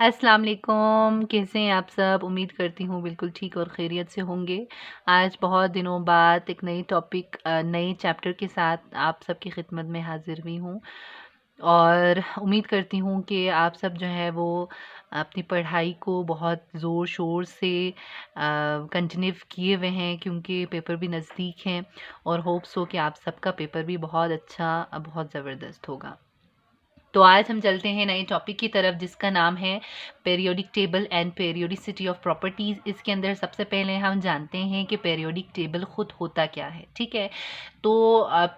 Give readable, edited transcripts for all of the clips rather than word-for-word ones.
अस्सलाम वालेकुम, कैसे हैं आप सब? उम्मीद करती हूँ बिल्कुल ठीक और खैरियत से होंगे। आज बहुत दिनों बाद एक नई टॉपिक नए चैप्टर के साथ आप सबकी खिदमत में हाज़िर हुई हूँ और उम्मीद करती हूँ कि आप सब जो है वो अपनी पढ़ाई को बहुत ज़ोर-शोर से कंटिन्यू किए हुए हैं क्योंकि पेपर भी नज़दीक हैं और होप्स हो कि आप सबका पेपर भी बहुत अच्छा बहुत ज़बरदस्त होगा। तो आज हम चलते हैं नए टॉपिक की तरफ जिसका नाम है periodic table and periodicity of properties. इसके अंदर सबसे पहले हम जानते हैं कि पीरियोडिक टेबल खुद होता क्या है। ठीक है, तो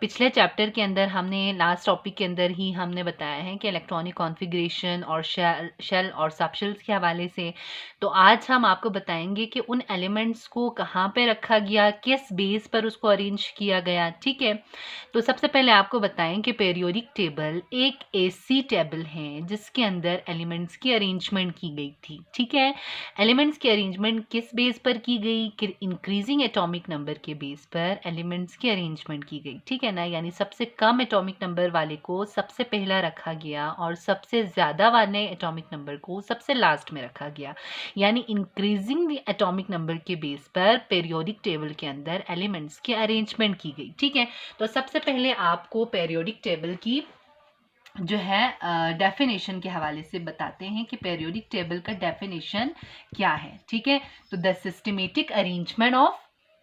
पिछले चैप्टर के अंदर हमने लास्ट टॉपिक के अंदर ही हमने बताया है कि इलेक्ट्रॉनिक कॉन्फ़िगरेशन और शेल और सबशेल्स के हवाले से। तो आज हम आपको बताएंगे कि उन एलिमेंट्स को कहाँ पे रखा गया, किस बेस पर उसको अरेंज किया गया। ठीक है, तो सबसे पहले आपको बताएं कि पीरियोडिक टेबल एक ऐसी टेबल है जिसके अंदर एलिमेंट्स की अरेंजमेंट की गई थी। ठीक है, एलिमेंट्स की अरेंजमेंट किस बेस पर की गई कि इंक्रीजिंग एटॉमिक नंबर के बेस पर एलिमेंट्स की अरेंजमेंट की गई। ठीक है ना, यानी सबसे कम एटॉमिक नंबर वाले को सबसे पहला रखा गया और सबसे ज़्यादा वाले एटॉमिक नंबर को सबसे लास्ट में रखा गया, यानी इंक्रीजिंग द एटॉमिक नंबर के बेस पर पीरियोडिक टेबल के अंदर एलिमेंट्स की अरेंजमेंट की गई। ठीक है, तो सबसे पहले आपको पीरियोडिक टेबल की जो है डेफिनेशन के हवाले से बताते हैं कि पीरियोडिक टेबल का डेफिनेशन क्या है। ठीक है, तो the systematic arrangement of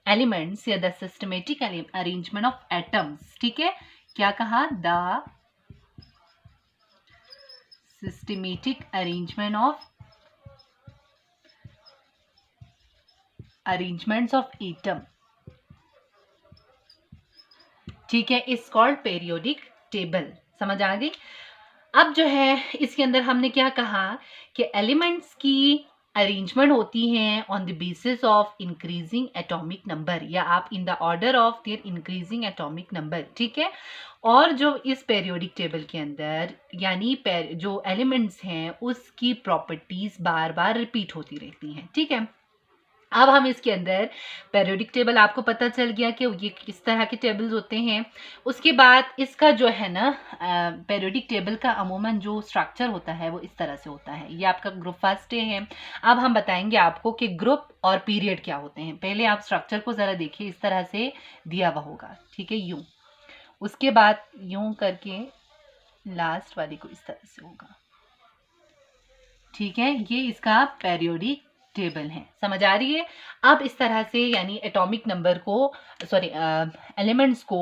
elements या the systematic arrangement of atoms. ठीक है, क्या कहा? The systematic arrangement of arrangements of atom. ठीक है, इज कॉल्ड पीरियोडिक टेबल। समझ आ गई? अब जो है इसके अंदर हमने क्या कहा कि एलिमेंट्स की अरेंजमेंट होती हैं on the basis of increasing atomic number, या आप in the order of their increasing atomic number. ठीक है, और जो इस पीरियोडिक टेबल के अंदर यानी जो एलिमेंट्स हैं उसकी प्रॉपर्टीज बार बार रिपीट होती रहती हैं। ठीक है, अब हम इसके अंदर पीरियोडिक टेबल आपको पता चल गया कि ये किस तरह के टेबल्स होते हैं। उसके बाद इसका जो है ना पीरियोडिक टेबल का अमूमन जो स्ट्रक्चर होता है वो इस तरह से होता है। ये आपका ग्रुप फर्स्ट है। अब हम बताएंगे आपको कि ग्रुप और पीरियड क्या होते हैं। पहले आप स्ट्रक्चर को ज़रा देखिए, इस तरह से दिया हुआ होगा। ठीक है, यूं, उसके बाद यूं करके लास्ट वाली को इस तरह से होगा। ठीक है, ये इसका पीरियोडिक टेबल है। समझ आ रही है? अब इस तरह से यानी एटॉमिक नंबर को सॉरी एलिमेंट्स को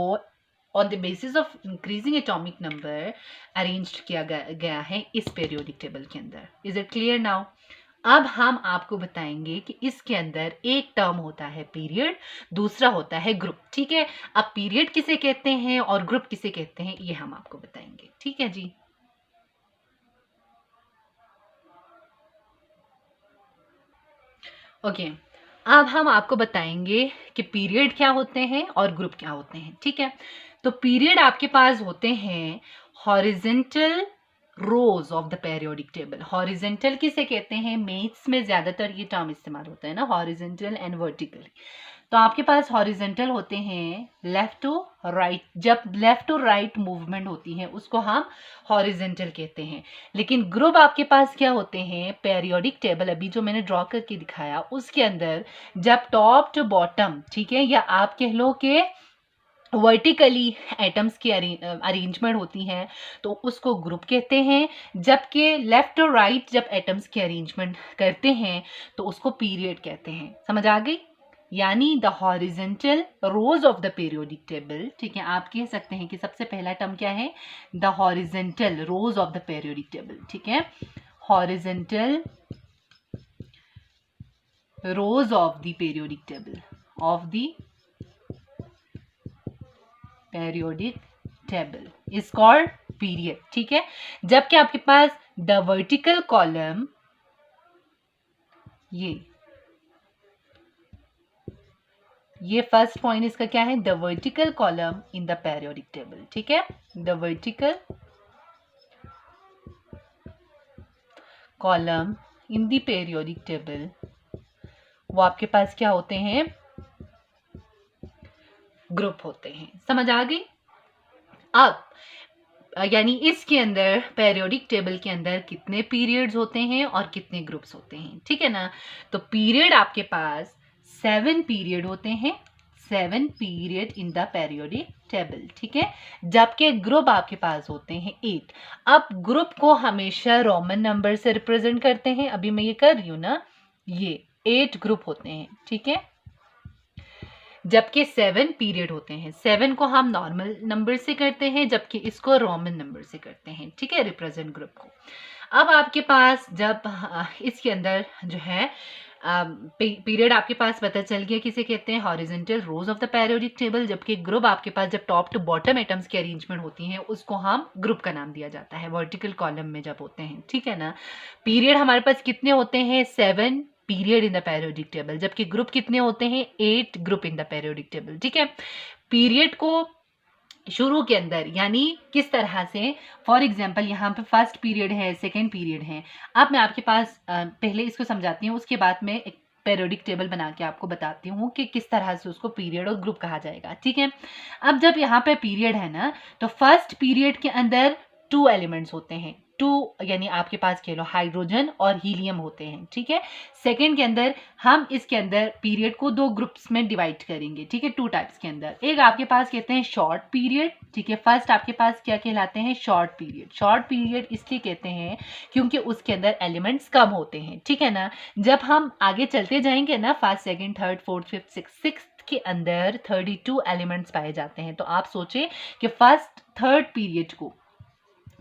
on the basis of increasing atomic number arranged किया गया है इस पीरियोडिक टेबल के अंदर। Is it clear now? अब हम आपको बताएंगे कि इसके अंदर एक टर्म होता है पीरियड, दूसरा होता है ग्रुप। ठीक है, अब पीरियड किसे कहते हैं और ग्रुप किसे कहते हैं ये हम आपको बताएंगे। ठीक है जी, ओके। अब हम आपको बताएंगे कि पीरियड क्या होते हैं और ग्रुप क्या होते हैं। ठीक है, तो पीरियड आपके पास होते हैं horizontal rose of the periodic table. Horizontal किसे कहते हैं? मैथ्स में ज्यादातर ये टर्म इस्तेमाल होता है ना, हॉरिजेंटल एंड वर्टिकल। तो आपके पास हॉरिजेंटल होते हैं लेफ्ट टू राइट, जब लेफ्ट टू राइट मूवमेंट होती है उसको हम हॉरिजेंटल कहते हैं। लेकिन ग्रुप आपके पास क्या होते हैं? पीरियोडिक टेबल अभी जो मैंने ड्रॉ करके दिखाया उसके अंदर जब टॉप टू बॉटम, ठीक है, या आप कह लो कि वर्टिकली एटम्स की अरेंजमेंट होती हैं तो उसको ग्रुप कहते हैं, जबकि लेफ्ट और राइट जब एटम्स की अरेंजमेंट करते हैं तो उसको पीरियड कहते हैं। समझ आ गई? यानी the horizontal rose of the periodic table. ठीक है, आप कह सकते हैं कि सबसे पहला टर्म क्या है? The horizontal rose of the periodic table. ठीक है, horizontal rose of the periodic table of the periodic table is called period। ठीक है, जबकि आपके पास द वर्टिकल कॉलम, ये फर्स्ट पॉइंट इसका क्या है? The vertical column in the periodic table. ठीक है, the vertical column in the periodic table वो आपके पास क्या होते हैं? ग्रुप होते हैं। समझ आ गई? अब यानी इसके अंदर पेरियोडिक टेबल के अंदर कितने पीरियड्स होते हैं और कितने ग्रुप्स होते हैं, ठीक है ना। तो पीरियड आपके पास 7 पीरियड होते हैं, 7 period in the periodic table, ठीक है। जबकि ग्रुप आपके पास होते हैं 8। अब ग्रुप को हमेशा रोमन नंबर से रिप्रेजेंट करते हैं, अभी मैं ये कर रही हूँ ना, ये 8 ग्रुप होते हैं, ठीक है। जबकि 7 पीरियड होते हैं, 7 को हम नॉर्मल नंबर से करते हैं जबकि इसको रोमन नंबर से करते हैं, ठीक है, रिप्रेजेंट ग्रुप को। अब आपके पास जब इसके अंदर जो है पीरियड आपके पास पता चल गया किसे कहते हैं, horizontal rose of the periodic table. जबकि ग्रुप आपके पास जब टॉप टू बॉटम एटम्स की अरेंजमेंट होती है उसको हम ग्रुप का नाम दिया जाता है, वर्टिकल कॉलम में जब होते हैं, ठीक है ना। पीरियड हमारे पास कितने होते हैं, 7 period in the periodic table, जबकि ग्रुप कितने होते हैं, 8 group in the periodic table, ठीक है। पीरियड को शुरू के अंदर यानी किस तरह से, फॉर एग्जाम्पल यहाँ पे फर्स्ट पीरियड है, सेकेंड पीरियड है। अब मैं आपके पास पहले इसको समझाती हूँ, उसके बाद में एक पेरियोडिक टेबल बना के आपको बताती हूँ कि किस तरह से उसको पीरियड और ग्रुप कहा जाएगा, ठीक है। अब जब यहाँ पे पीरियड है ना, तो फर्स्ट पीरियड के अंदर 2 एलिमेंट्स होते हैं, 2 यानी आपके पास कह लो हाइड्रोजन और हीलियम होते हैं, ठीक है। सेकेंड के अंदर हम इसके अंदर पीरियड को 2 ग्रुप्स में डिवाइड करेंगे, ठीक है, 2 टाइप्स के अंदर। एक आपके पास कहते हैं शॉर्ट पीरियड, ठीक है। फर्स्ट आपके पास क्या कहलाते हैं, शॉर्ट पीरियड। शॉर्ट पीरियड इसलिए कहते हैं क्योंकि उसके अंदर एलिमेंट्स कम होते हैं, ठीक है ना। जब हम आगे चलते जाएंगे ना, first, second, third, fourth, fifth, sixth के अंदर 32 एलिमेंट्स पाए जाते हैं। तो आप सोचें कि फर्स्ट थर्ड पीरियड को,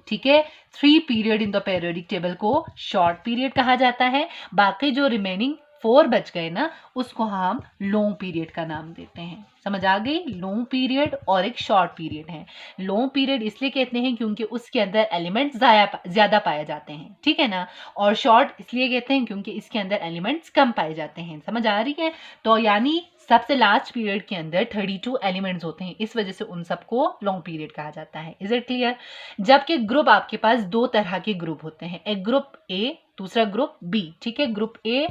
ठीक है, 3 period in the periodic table को शॉर्ट पीरियड कहा जाता है। बाकी जो रिमेनिंग 4 बच गए ना, उसको हम लॉन्ग पीरियड का नाम देते हैं। समझ आ गई, लॉन्ग पीरियड और एक शॉर्ट पीरियड है। लॉन्ग पीरियड इसलिए कहते हैं क्योंकि उसके अंदर एलिमेंट्स ज्यादा पाए जाते हैं, ठीक है ना। और शॉर्ट इसलिए कहते हैं क्योंकि इसके अंदर एलिमेंट्स कम पाए जाते हैं। समझ आ रही है। तो यानी सबसे लास्ट पीरियड के अंदर 32 एलिमेंट्स होते हैं, इस वजह से उन सबको लॉन्ग पीरियड कहा जाता है। Is it clear. जबकि ग्रुप आपके पास 2 तरह के ग्रुप होते हैं, एक ग्रुप ए, दूसरा ग्रुप बी, ठीक है। ग्रुप ए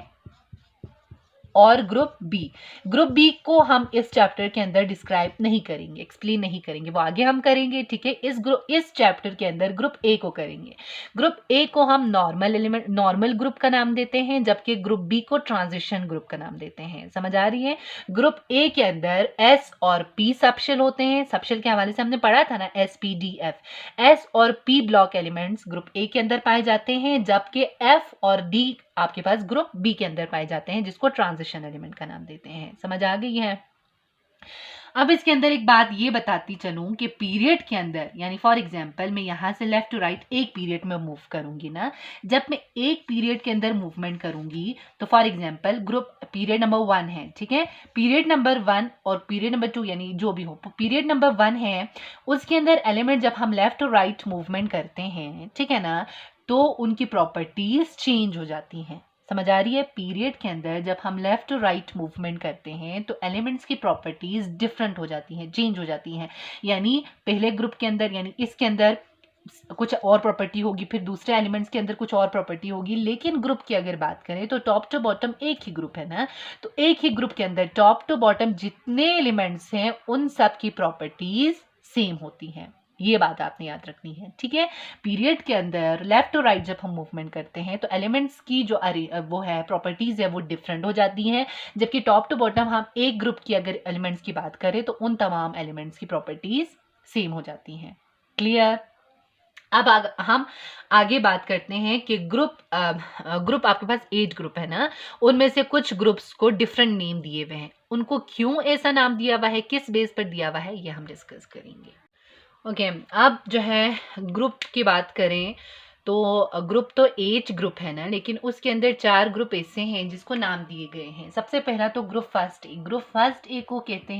और ग्रुप बी। ग्रुप बी को हम इस चैप्टर के अंदर डिस्क्राइब नहीं करेंगे, एक्सप्लेन नहीं करेंगे, वो आगे हम करेंगे, ठीक है। इस चैप्टर के अंदर ग्रुप ए को करेंगे। ग्रुप ए को हम नॉर्मल ग्रुप का नाम देते हैं, जबकि ग्रुप बी को ट्रांजिशन ग्रुप का नाम देते हैं। समझ आ रही है। ग्रुप ए के अंदर एस और पी सबशेल होते हैं। सबशेल के हवाले से हमने पढ़ा था ना, SPDF। एस और P block elements group A के अंदर पाए जाते हैं, जबकि एफ और डी आपके पास ग्रुप बी के अंदर पाए जाते हैं, जिसको ट्रांजिशन एलिमेंट का नाम देते हैं। समझ आ गई है। अब इसके अंदर एक बात ये बताती चलूं कि पीरियड के अंदर, यानी फॉर एग्जांपल मैं यहां से लेफ्ट टू राइट एक पीरियड में मूव करूंगी ना, जब मैं एक पीरियड के अंदर मूवमेंट करूंगी तो for example group period number 1 है, ठीक है। पीरियड नंबर 1 और पीरियड नंबर 2 यानी जो भी हो, पीरियड नंबर 1 है, उसके अंदर एलिमेंट जब हम लेफ्ट टू राइट मूवमेंट करते हैं, ठीक है ना, तो उनकी प्रॉपर्टीज चेंज हो जाती हैं। समझ आ रही है। पीरियड के अंदर जब हम लेफ्ट टू राइट मूवमेंट करते हैं तो एलिमेंट्स की प्रॉपर्टीज डिफरेंट हो जाती हैं, चेंज हो जाती हैं। यानी पहले ग्रुप के अंदर, यानी इसके अंदर कुछ और प्रॉपर्टी होगी, फिर दूसरे एलिमेंट्स के अंदर कुछ और प्रॉपर्टी होगी। लेकिन ग्रुप की अगर बात करें तो टॉप टू बॉटम एक ही ग्रुप है ना, तो एक ही ग्रुप के अंदर टॉप टू बॉटम जितने एलिमेंट्स हैं उन सब की प्रॉपर्टीज सेम होती हैं। ये बात आपने याद रखनी है, ठीक है। पीरियड के अंदर लेफ्ट टू राइट जब हम मूवमेंट करते हैं तो एलिमेंट्स की जो वो है प्रॉपर्टीज है वो डिफरेंट हो जाती हैं, जबकि टॉप टू बॉटम हम एक ग्रुप की अगर एलिमेंट्स की बात करें तो उन तमाम एलिमेंट्स की प्रॉपर्टीज सेम हो जाती हैं। क्लियर। अब हम आगे बात करते हैं कि ग्रुप आपके पास 8 ग्रुप है ना, उनमें से कुछ ग्रुप्स को डिफरेंट नेम दिए हुए हैं। उनको क्यों ऐसा नाम दिया हुआ है, किस बेस पर दिया हुआ है, ये हम डिस्कस करेंगे। ओके अब जो है ग्रुप की बात करें तो ग्रुप तो 8 ग्रुप है ना, लेकिन उसके अंदर 4 ग्रुप ऐसे हैं जिसको नाम दिए गए हैं। सबसे पहला तो group first A. Group first A को कहते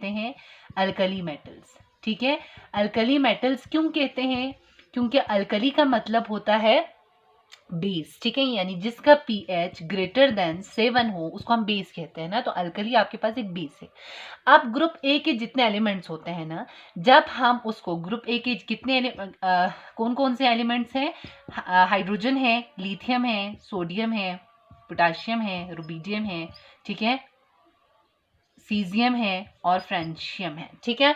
हैं अल्कली मेटल्स, ठीक है। अल्कली मेटल्स क्यों कहते हैं, क्योंकि अल्कली का मतलब होता है बेस, ठीक है। यानी जिसका pH ग्रेटर देन 7 हो उसको हम बेस कहते हैं ना, तो अल्कली आपके पास एक बेस है। अब ग्रुप ए के जितने एलिमेंट्स होते हैं ना, जब हम उसको ग्रुप ए के कितने कौन कौन से एलिमेंट्स हैं, हाइड्रोजन है, लिथियम है, सोडियम है, पोटाशियम है, रुबीडियम है, ठीक है, सीजियम है और फ्रेंशियम है, ठीक है।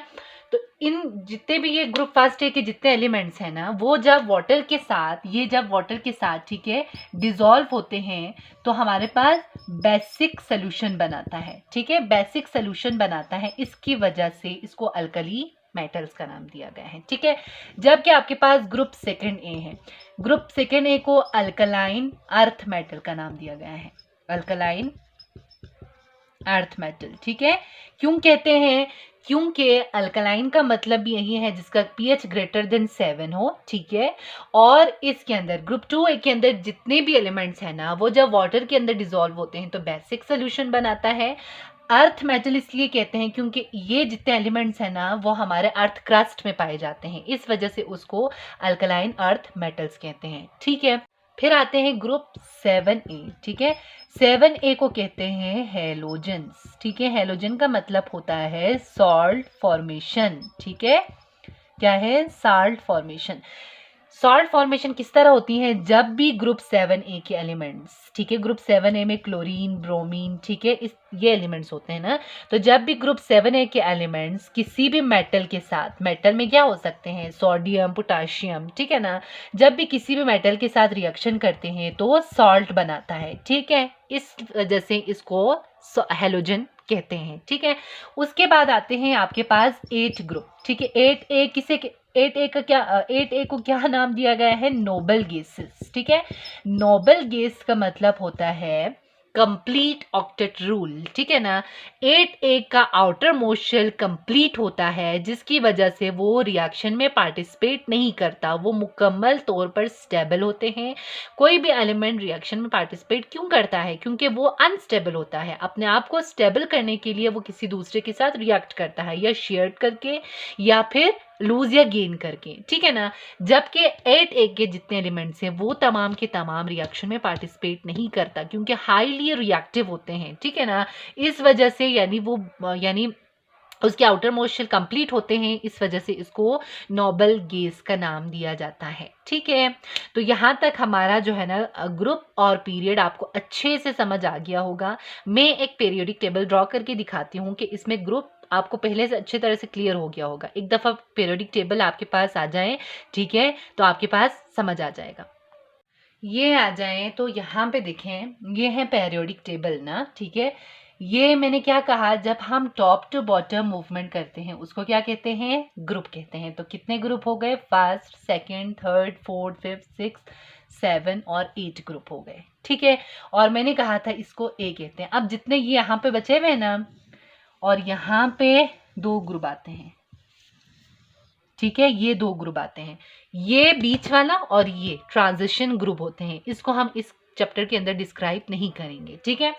तो इन जितने भी ये ग्रुप फर्स्ट ए के जितने एलिमेंट्स हैं ना, वो जब वाटर के साथ, ये जब वाटर के साथ, ठीक है, डिसॉल्व होते हैं तो हमारे पास बेसिक सोल्यूशन बनाता है, ठीक है, बेसिक सोल्यूशन बनाता है। इसकी वजह से इसको अल्कली मेटल्स का नाम दिया गया है, ठीक है। जबकि आपके पास ग्रुप सेकंड ए है, ग्रुप सेकंड ए को अल्कलाइन अर्थ मेटल का नाम दिया गया है, अल्कलाइन अर्थ मेटल, ठीक है। क्यों कहते हैं? क्योंकि अल्कलाइन का मतलब भी यही है जिसका pH ग्रेटर देन 7 हो, ठीक है। और इसके अंदर ग्रुप 2 के अंदर जितने भी एलिमेंट्स हैं ना, वो जब वाटर के अंदर डिसॉल्व होते हैं तो बेसिक सोल्यूशन बनाता है। अर्थ मेटल इसलिए कहते हैं क्योंकि ये जितने एलिमेंट्स हैं ना, वो हमारे अर्थ क्रस्ट में पाए जाते हैं, इस वजह से उसको अल्कलाइन अर्थ मेटल्स कहते हैं, ठीक है। फिर आते हैं ग्रुप 7A, ठीक है। 7A को कहते हैं हेलोजन्स, ठीक है। हेलोजन का मतलब होता है सॉल्ट फॉर्मेशन, ठीक है। क्या है? Salt formation. सॉल्ट फॉर्मेशन किस तरह होती है? जब भी ग्रुप 7A के एलिमेंट्स, ठीक है, ग्रुप 7A में क्लोरीन, ब्रोमीन, ठीक है, ये एलिमेंट्स होते हैं ना, तो जब भी ग्रुप 7A के एलिमेंट्स किसी भी मेटल के साथ, मेटल में क्या हो सकते हैं? सोडियम, पोटाशियम, ठीक है ना, जब भी किसी भी मेटल के साथ रिएक्शन करते हैं तो वो सॉल्ट बनाता है, ठीक है। इस वजह से इसको हेलोजन कहते हैं, ठीक है। उसके बाद आते हैं आपके पास 8 ग्रुप, ठीक है। 8A किसे 8A का क्या 8A को क्या नाम दिया गया है? नोबल गैसेस, ठीक है। नोबल गैस का मतलब होता है कंप्लीट ऑक्टेट रूल, ठीक है ना। 8A का आउटर मोस्ट शेल कंप्लीट होता है, जिसकी वजह से वो रिएक्शन में पार्टिसिपेट नहीं करता, वो मुकम्मल तौर पर स्टेबल होते हैं। कोई भी एलिमेंट रिएक्शन में पार्टिसिपेट क्यों करता है? क्योंकि वो अनस्टेबल होता है। अपने आप को स्टेबल करने के लिए वो किसी दूसरे के साथ रिएक्ट करता है, या शेयर करके या फिर लूज या गेन करके, ठीक है ना। जबकि 8A के जितने एलिमेंट्स हैं वो तमाम के तमाम रिएक्शन में पार्टिसिपेट नहीं करता, क्योंकि हाईली रिएक्टिव होते हैं, ठीक है ना। इस वजह से यानी उसके आउटर मोस्ट शेल कंप्लीट होते हैं, इस वजह से इसको नोबल गैस का नाम दिया जाता है, ठीक है। तो यहाँ तक हमारा जो है ना ग्रुप और पीरियड आपको अच्छे से समझ आ गया होगा। मैं एक पीरियोडिक टेबल ड्रॉ करके दिखाती हूँ कि इसमें ग्रुप आपको पहले से अच्छी तरह से क्लियर हो गया होगा। एक दफ़ा पीरियोडिक टेबल आपके पास आ जाए, ठीक है, तो आपके पास समझ आ जाएगा। ये आ जाए तो यहाँ पे देखें, ये है पीरियोडिक टेबल ना, ठीक है। ये मैंने क्या कहा? जब हम टॉप टू बॉटम मूवमेंट करते हैं उसको क्या कहते हैं? ग्रुप कहते हैं। तो कितने ग्रुप हो गए? First, second, third, fourth, fifth, six, 7 और 8 ग्रुप हो गए, ठीक है। और मैंने कहा था इसको ए कहते हैं। अब जितने ये यहाँ पे बचे हुए हैं ना, और यहाँ पे 2 ग्रुप आते हैं, ठीक है, ये 2 ग्रुप आते हैं। ये बीच वाला और ये ट्रांजिशन ग्रुप होते हैं। इसको हम इस चैप्टर के अंदर डिस्क्राइब नहीं करेंगे, ठीक है।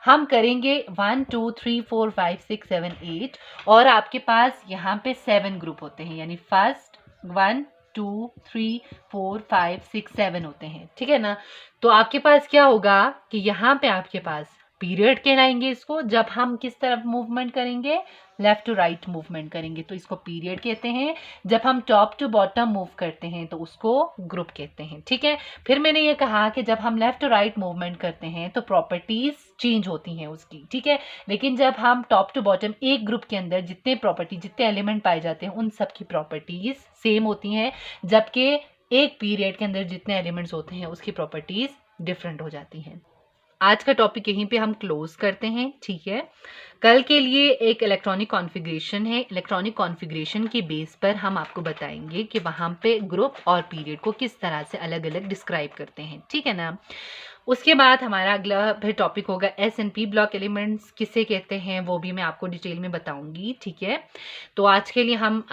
हम करेंगे 1 2 3 4 5 6 7 8, और आपके पास यहाँ पे 7 ग्रुप होते हैं, यानी फर्स्ट 1 2 3 4 5 6 7 होते हैं, ठीक है ना। तो आपके पास क्या होगा कि यहाँ पे आपके पास पीरियड कहलाएंगे इसको। जब हम किस तरफ मूवमेंट करेंगे? लेफ्ट टू राइट मूवमेंट करेंगे तो इसको पीरियड कहते हैं। जब हम टॉप टू बॉटम मूव करते हैं तो उसको ग्रुप कहते हैं, ठीक है। फिर मैंने ये कहा कि जब हम लेफ्ट टू राइट मूवमेंट करते हैं तो प्रॉपर्टीज चेंज होती हैं उसकी, ठीक है। लेकिन जब हम टॉप टू बॉटम एक ग्रुप के अंदर जितने एलिमेंट पाए जाते हैं उन सब की प्रॉपर्टीज सेम होती हैं, जबकि एक पीरियड के अंदर जितने एलिमेंट्स होते हैं उसकी प्रॉपर्टीज डिफरेंट हो जाती हैं। आज का टॉपिक यहीं पे हम क्लोज करते हैं, ठीक है। कल के लिए एक इलेक्ट्रॉनिक कॉन्फ़िगरेशन है। इलेक्ट्रॉनिक कॉन्फ़िगरेशन के बेस पर हम आपको बताएंगे कि वहाँ पे ग्रुप और पीरियड को किस तरह से अलग अलग डिस्क्राइब करते हैं, ठीक है ना। उसके बाद हमारा अगला फिर टॉपिक होगा S&P ब्लॉक एलिमेंट्स किसे कहते हैं, वो भी मैं आपको डिटेल में बताऊंगी, ठीक है। तो आज के लिए हम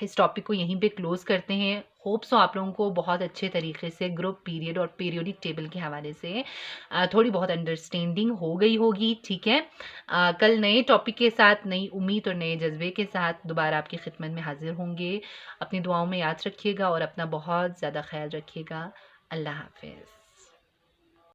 इस टॉपिक को यहीं पे क्लोज करते हैं। होप सो आप लोगों को बहुत अच्छे तरीके से ग्रुप, पीरियड और पीरियोडिक टेबल के हवाले से थोड़ी बहुत अंडरस्टैंडिंग हो गई होगी, ठीक है। कल नए टॉपिक के साथ, नई उम्मीद और नए जज्बे के साथ दोबारा आपकी खिदमत में हाजिर होंगे। अपनी दुआओं में याद रखिएगा और अपना बहुत ज़्यादा ख्याल रखिएगा। अल्लाह हाफिज़।